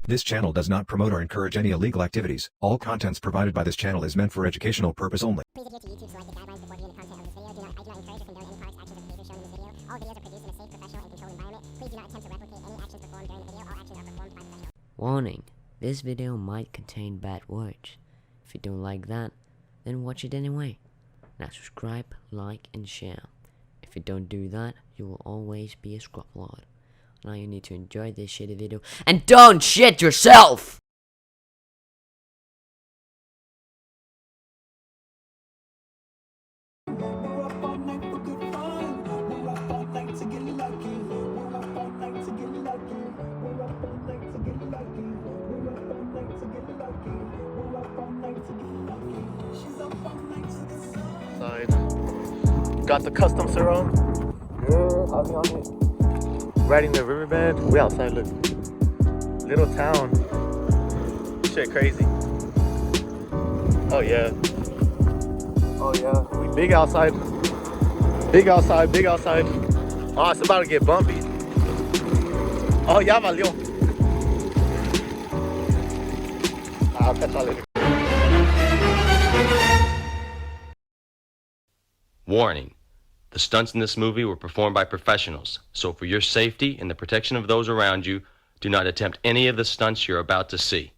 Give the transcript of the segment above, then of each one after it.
This channel does not promote or encourage any illegal activities. All contents provided by this channel is meant for educational purpose only. Please adhere to YouTube's like the guidelines before viewing the content of this video. I do not encourage or condone any products, actions, or behavior shown in this video. All videos are produced in a safe, professional, and controlled environment. Please do not attempt to replicate any actions performed during the video. All actions are performed by professionals. Warning, this video might contain bad words. If you don't like that, then watch it anyway. Now subscribe, like, and share. If you don't do that, you will always be a scrublord. Now you need to enjoy this shitty video and don't shit yourself! Got the custom surround. Yeah, I'll be on it. Riding the riverbed. We outside, look. Little town. Shit crazy. Oh yeah. Oh yeah. We big outside. Big outside, big outside. Oh, it's about to get bumpy. Oh, ya valió. I'll catch y'all later. Warning. The stunts in this movie were performed by professionals, so for your safety and the protection of those around you, do not attempt any of the stunts you're about to see.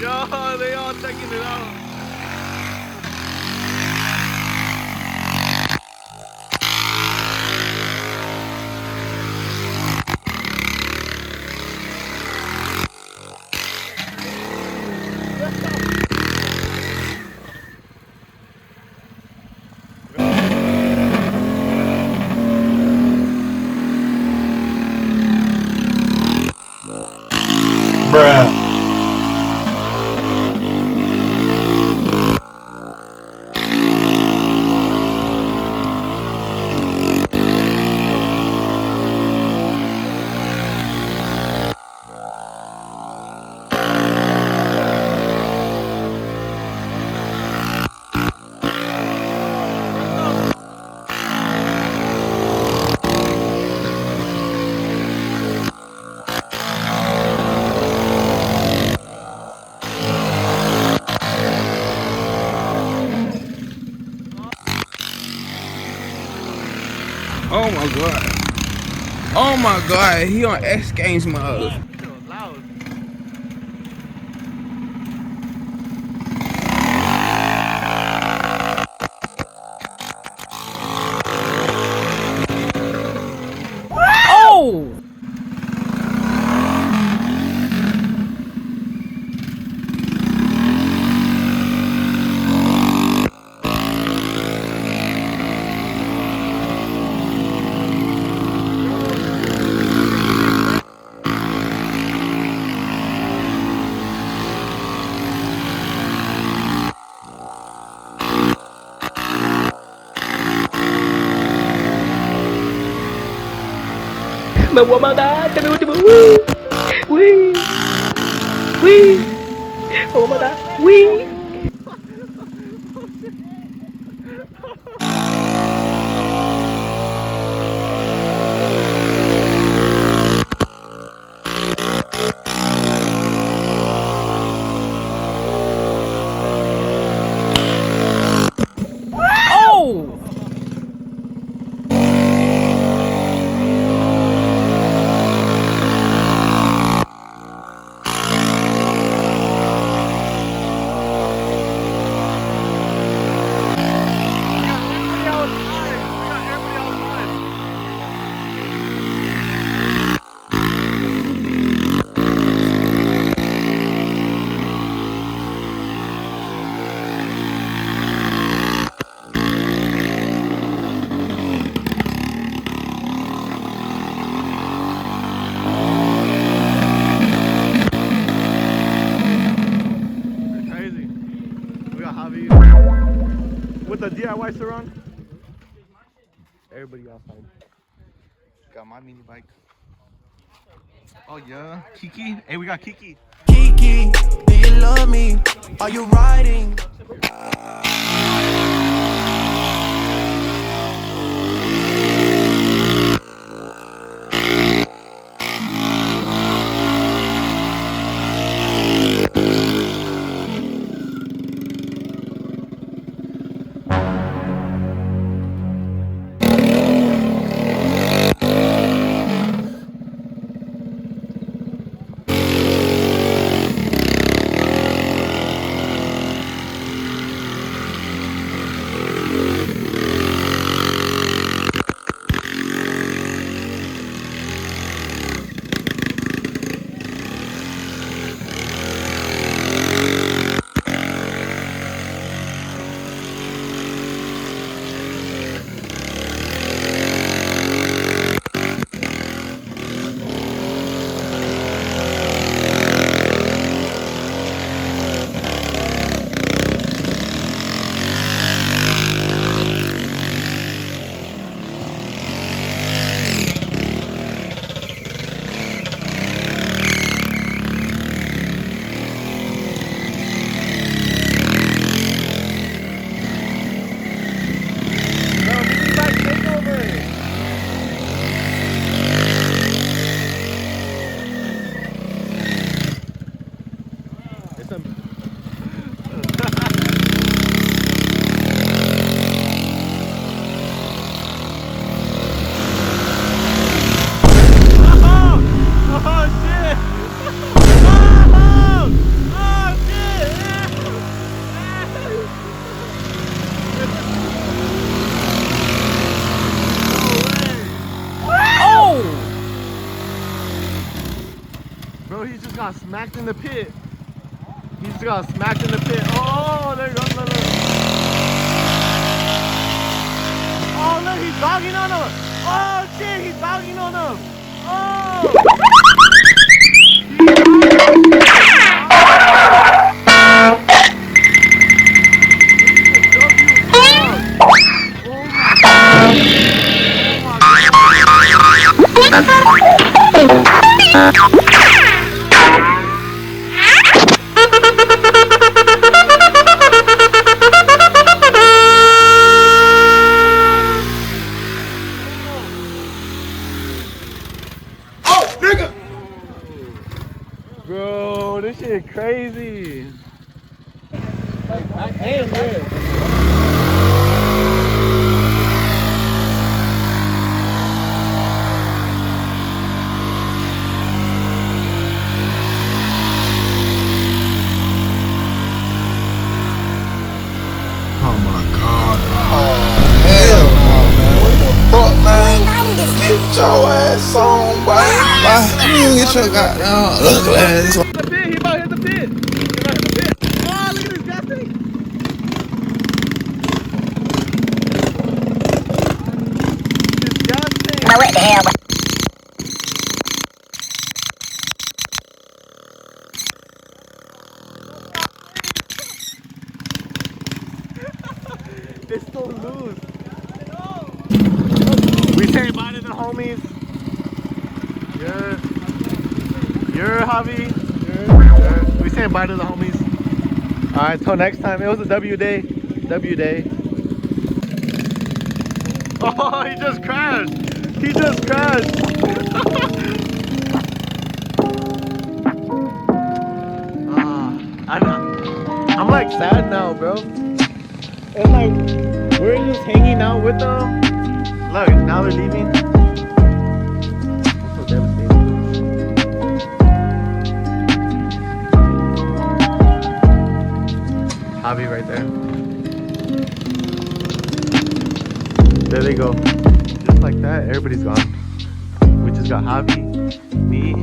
Yo, they all checking it out. Bruh. Oh my god. Oh my god, he on X Games mode. Oh! Me voy a matar, te me último. Uy. Uy. Me voy a matar. Uy. with the DIY surround. Everybody outside. Got my mini bike. Oh yeah, Kiki. Hey, we got Kiki. Kiki, do you love me? Are you riding? Bro, he just got smacked in the pit. He just got smacked in the pit. Oh, there you go. Look, look. Oh, look, he's dogging on him. Oh, shit, he's dogging on him. Oh! Bro, this shit crazy. Oh my god. Oh, hell no, man. What the fuck, man? Get your ass on, boy. You get your goddamn ugly ass on. The pit, he about to hit the pit. He about to hit the pit. Oh, look at this gas tank. This gas tank. What the hell? It's so loose. We say bye to the homies. You're Javi. We say bye to the homies. Alright, till next time. It was a W day. W day. Oh, he just crashed. He just crashed. I'm like sad now, bro. It's like we're just hanging out with them. Look, now they're leaving. It's so devastating. Javi right there. There they go. Just like that, everybody's gone. We just got Javi, me,